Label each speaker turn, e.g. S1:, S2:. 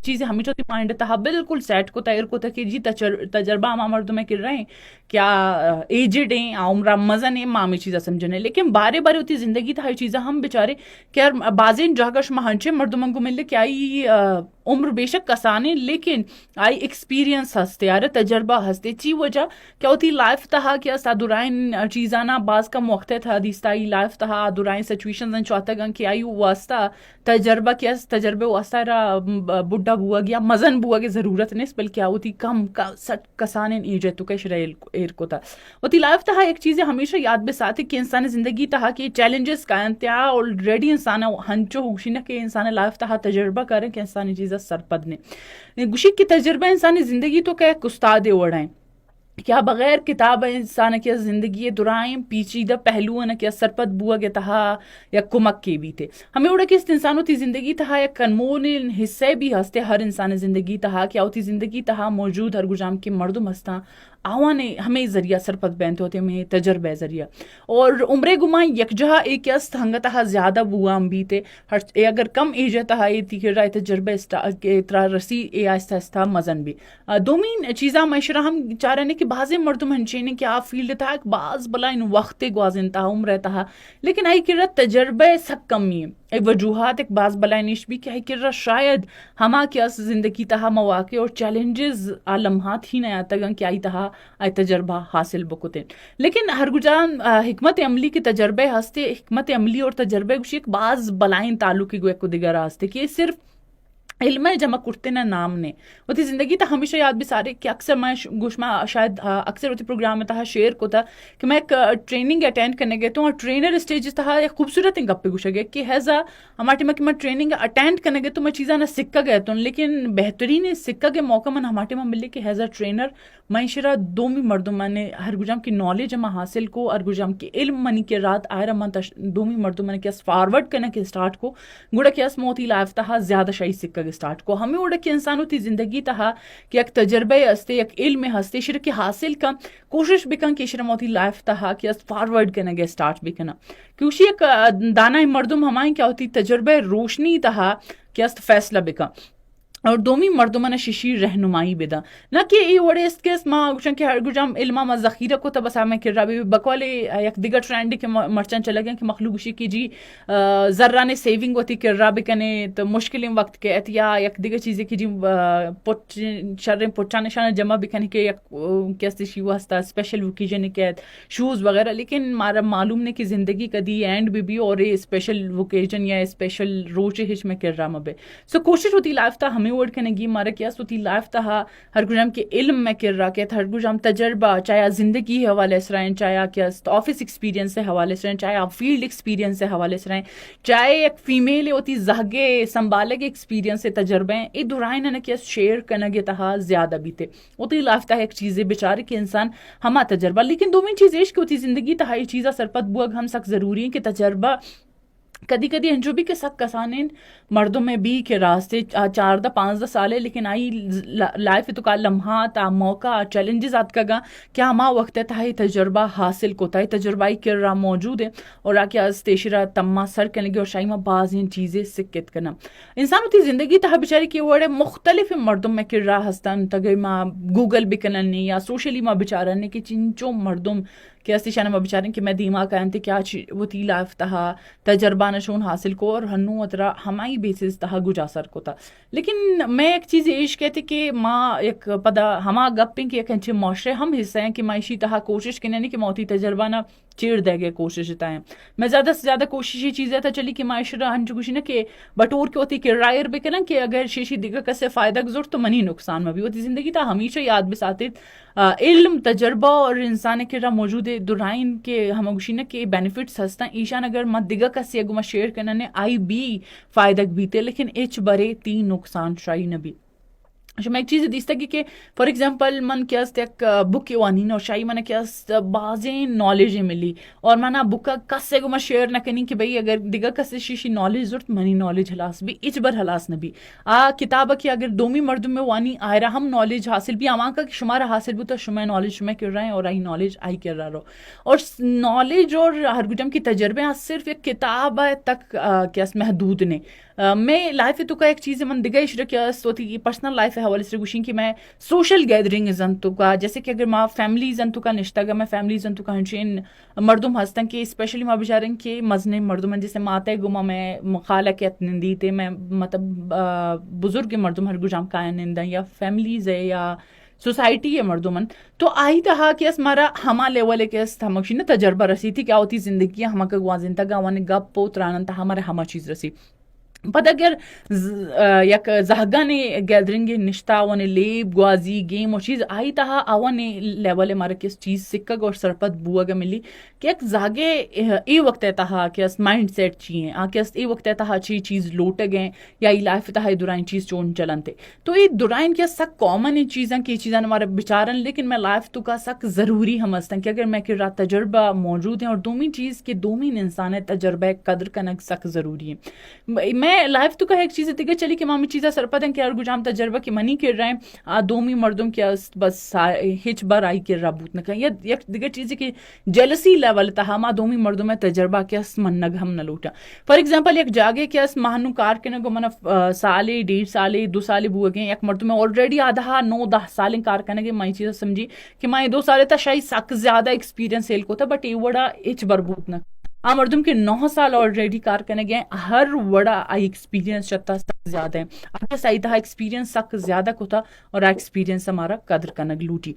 S1: چیز ہمیشہ تی مائنڈ تہا بالکل سیٹ کو تیر کو تھا کہ جی تجربہ ہما مردوں میں کر رہے ہیں کیا ایجڈ ہیں عمرہ مزن ہیں مامی چیزیں سمجھنے، لیکن بارے بارے ہوتی زندگی تھا چیزیں ہم بیچارے کیا بازین جاگش مہنچے مردمن کو ملے کیا عمر بے شک کسانے لیکن آئی ایکسپیرینس ہستے یار تجربہ ہستے چی وجہ کیا ہوتی لائف تہا کیا سادرائن چیزانا بعض کا موقع تھا دیستائی لائف تہا دورائن سچویشنز ان چوتا گن کہ آئی واسطہ تجربہ کیا تجربے واسطہ را بڈا بوا گیا مزن بوا کی ضرورت نہیں بلکہ ہوتی کم کسانے ایجے تو کش رہے ایر کو تھا ہوتی لائف تہا ایک چیز ہمیشہ یاد بے ساتھ کہ انسان زندگی تہا کہ چیلنجز کا انتہا آلریڈی انسان ہنچو ہوشی نہ کہ انسان لائف تہا تجربہ کریں کہ انسانی چیزیں سرپد نے گوشی کی تجربہ انسانی زندگی تو کہ استاد اوڑائیں کیا بغیر کتاب انسان کیا زندگی دورائیں پیچیدہ پہلو نہ کیا سرپد بوا کے تہا یا کمک کے بھی تھے ہمیں اڑا کہ اس انسانوں تی زندگی تہا یا کنمون حصے بھی ہستے ہر انسان زندگی تہا کیا ہوتی زندگی تہا موجود ہر گجام کے مردم ہستا آوانے ہمیں ذریعہ سرپد بینتے ہوتے ہمیں تجربہ ذریعہ اور عمرے گمائیں یک جہاں ایک یست ہنگتہا زیادہ بوام بھی تھے اگر کم ایجتہا ایتی کہ رائے تجربہ اترا رسی اے آہستہ آہستہ مزن بھی دومین چیزاں معاشرہ ہم چارنے کہ بعض مردم ہنچینے کہ آپ فیلڈ تھا ایک بعض بلا ان وقت گوازن تھا عمر تھا لیکن آئی کہ تجربہ سک کمی ایک وجوہات ایک بعض بلائنش بھی کہ کہ شاید ہما کیا زندگی تہا مواقع اور چیلنجز لمحات ہی نیا تگن کہ آئی تہا آئی تجربہ حاصل بکتے لیکن ہر گجان حکمت عملی کے تجربے ہستے حکمت عملی اور تجربے گوشی ایک بعض بلائن تعلقی گو ایک کو دیگر ہستے کہ صرف علم جمع کرتے نہ نام نے ہوتی زندگی تا ہمیشہ یاد بھی سارے کہ اکثر میں گوشما شاید اکثر ہوتی پروگرام میں تھا شیئر کو تھا کہ میں ایک ٹریننگ اٹینڈ کرنے گئے تو ٹرینر اسٹیج تھا ایک خوبصورت گپ پہ گوشا گیا کہ ہیزا ہمارے میں کہ میں ٹریننگ اٹینڈ کرنے گئے تو میں چیزاں نہ سکا گیا تو لیکن بہترین سکا کے موقع من ہمارے میں ملے کہ ہیزا ٹرینر میں شرا دومی مردوں میں نے ہر گجام کی نالج میں حاصل کو ہر گجام کی علم منی کے رات آئرہ من دومی مردوں میں نے کیا فارورڈ کرنے کے اسٹارٹ کو گوڑا کیا موتی لائف تھا زیادہ شاہی سکا سٹارٹ کو ہمیں اڑا کہ انسانوں تی زندگی تہا کہ ایک تجربہ ہستے ایک علم ہستے شرک کے حاصل کا کوشش بکن کہ شرم ہوتی لائف تہا کہ فارورڈ کرنے گے اسٹارٹ بکنا کیونکہ ایک دانا مردم ہمائیں کیا ہوتی تجربہ روشنی تہا کہ فیصلہ بکن اور دومی مردوں میں ششی رہنمائی بدا نہ کہ ای وڑے اس کے ماں گوشن کہ ہر گجام علمہ ما ذخیرہ کو تب بسا میں کر رہا بھی بقولے یک دیگر ٹرینڈ کے مرچن چلا گیا کہ مخلوق گوشی کی جی ذرانے سیونگ ہوتی کر رہا بکنے تو مشکل وقت کے یا یک دیگر چیزیں کی جی شرم پوچھا نشانہ جمع بکنے کے یک کیسے شی واسطہ اسپیشل ووکیجن کے شوز وغیرہ لیکن مارا معلوم نے کہ زندگی کدی اینڈ بھی اور اسپیشل ووکیجن یا اسپیشل روچے ہش میں کر رہا مبے سو کوشش ہوتی لائف تھا ہمیں وڈ کے نگی مارا کیا سوتی لائف تہا ہر گجام کے علم میں کر رہا کہ ہر گجام تجربہ چاہے زندگی حوالے سے رہیں چاہے کیا آفس ایکسپیرینس سے حوالے سے رہیں چاہے آپ فیلڈ ایکسپیرینس سے حوالے سے رہیں چاہے ایک فیمیل ہوتی زہگے سنبھالے کے ایکسپیرینس سے تجربے ہیں یہ دورائن نہ کیا شیئر کرنے کے تہا زیادہ بھی تھے ہوتی لائف تہا ایک چیزیں بیچارے کہ انسان ہما تجربہ لیکن دومین چیز عشق ہوتی زندگی تہا یہ چیزہ سرپت بوگ ہم سک ضروری ہیں کہ تجربہ کدی کدی ہنجو بھی کہ سک کسانین مردوں میں بھی کہ راستے 4-5 سالے لیکن آئی لائف تو کا لمحات موقع چیلنجز آت کا گا کیا ہما وقت ہے تھا تجربہ حاصل کو تھا تجربہ کر رہا موجود ہے اور آکے استیشرہ تمہ سر کرنے گے اور شاہی میں بعض ان چیزیں سکت کرنا انسان ہوتی زندگی تھا بیچاری کی وڑے مختلف مردوں میں کر رہا ہستن تگے ماں گوگل بھی کننے یا سوشلی ماں بیچارنے کہ چنچو مردم کہ استی شانہ میں بیچاریں کہ میں دیما کہنتے کیا وہ تی لائف تہا تجربہ نشون حاصل کو اور ہنو اترا ہمائی بیسز تہا گجا سر کو تھا لیکن میں ایک چیز ایش کہتے کہ ماں ایک پدا ہما گپیں کہ ایک انچے معاشرے ہم حصہ ہیں کہ معاشی تہا کوشش کرنے نہیں کہ موتی تجربہ نہ چیڑ دے گئے کوشش تھا میں زیادہ سے زیادہ کوشش یہ چیزیں تھا چلی کہ معاشرہ ہنچو کچھ نہ کہ بٹور کے ہوتی کہ رائر بھی کرنا کہ اگر شیشی دیگر کسے فائدہ گزر تو منی نقصان میں بھی ہوتی زندگی تھا ہمیشہ یاد بھی ساتھ علم تجربہ اور انسان کے رہا موجود ہے دورائن کے ہم گوشینہ کے بینیفٹس ہستا ایشان اگر مت دیگا کسی اگو میں شیئر کرنا نے آئی بھی فائدہ بیتے لیکن ایچ برے 3 نقصان شاہی نبی میں ایک چیز دیستا کہ فار ایگزامپل من کیا ایک بک وانین اور شاہی من کیا بعضیں نالج ملی اور منا بک کسے کو میں شیئر نہ کرنی کہ بھئی اگر دیگا کسے شیشی نالج ضرورت منی نالج حلاس بھی اچ بر حلاس نبی کتاب کی اگر دومی مردوں میں وانی آئے رہا ہم نالج حاصل بھی آمان کا کہ شمارا حاصل بھی تو شمع نالج شمع کر رہے ہیں اور آئی نالج آئی کر رہا رہو اور نالج اور ہر گجم کی تجربے صرف ایک کتاب تک کیا محدود نے میں لائف تو کا ایک چیز من دگا اشرا کیا ہوتی پرسنل لائف حوالے سے گوشین کہ میں سوشل گیدرنگ زن تو کا جیسے کہ اگر ماں فیملی زن تو کا نشتہ گا میں فیملی زن تو کا ہنچین مردم ہستن کہ اسپیشلی ماں بچارن کہ مزنے مردم جیسے ماتے گما میں خالہ کے اتنندی تے میں مطلب بزرگ مردم ہر گجام کائن نندہ یا فیملیز ہے یا سوسائٹی ہے مردمن تو آئی تہا کہ اس مارا ہما لیول کے اس ہمکشی نے تجربہ رسی تھی کیا ہوتی زندگی ہما کا گوازن تا گاوانے گپ پوت رانن تا ہمارے ہما چیز رسی پتہ اگر یک زہگا نے گیدرنگ نشتا ونے لیب گوازی گیم اور چیز آئی تہا آوانے لیول مارا کس چیز سکگ اور سرپت بوگا ملی کہ ایک زاگے ای وقت تہا کہ اس مائنڈ سیٹ چیئیں آکے اس ای وقت تہا چی چیز لوٹ گئیں یا ای لائف تہا دورائن چیز چون چلنتے تو ای دورائن کیا سک کامن ای چیزاں کی چیزاں ہمارے بچارن لیکن میں لائف تو کا سک ضروری ہم ہستن کہ اگر میں کہ رات تجربہ موجود ہیں اور دومی چیز کے دومی انسان تجربہ قدر کنک سک ضروری ہے میں لائف تو کا ایک چیز دیکھا چلی کہ مامی چیزیں سرپتن کہ ارگو تجربہ کی منی کر رہے ہیں دومی مردم کیا بس ہچ بار آئی کر رہا بوت نہ یک دیگر چیز کہ جیلسی لیول تھا ما دومی مردم میں تجربہ کیا من نگ ہم نہ لوٹا فار ایگزامپل یک جاگے کیا مہنو کار کے نگو من سالے 1.5 سالے 2 سالے بو گئے یک مردم میں آلریڈی آدھا 9-10 سالیں کار کرنے گے میں چیز سمجھی کہ میں 2 سالے تا شاید سک زیادہ ایکسپیرینس سیل کو تھا بٹ یہ وڑا ہچ بار بوت نہ مردم کے 9 سال آلریڈی کار کرنے گئے ہر وڑا آئی ایکسپیرینس چتا سک زیادہ ہے اگر سائدہ ایکسپیرینس سک زیادہ کو تھا اور ایکسپیرینس ہمارا قدر کنگ لوٹی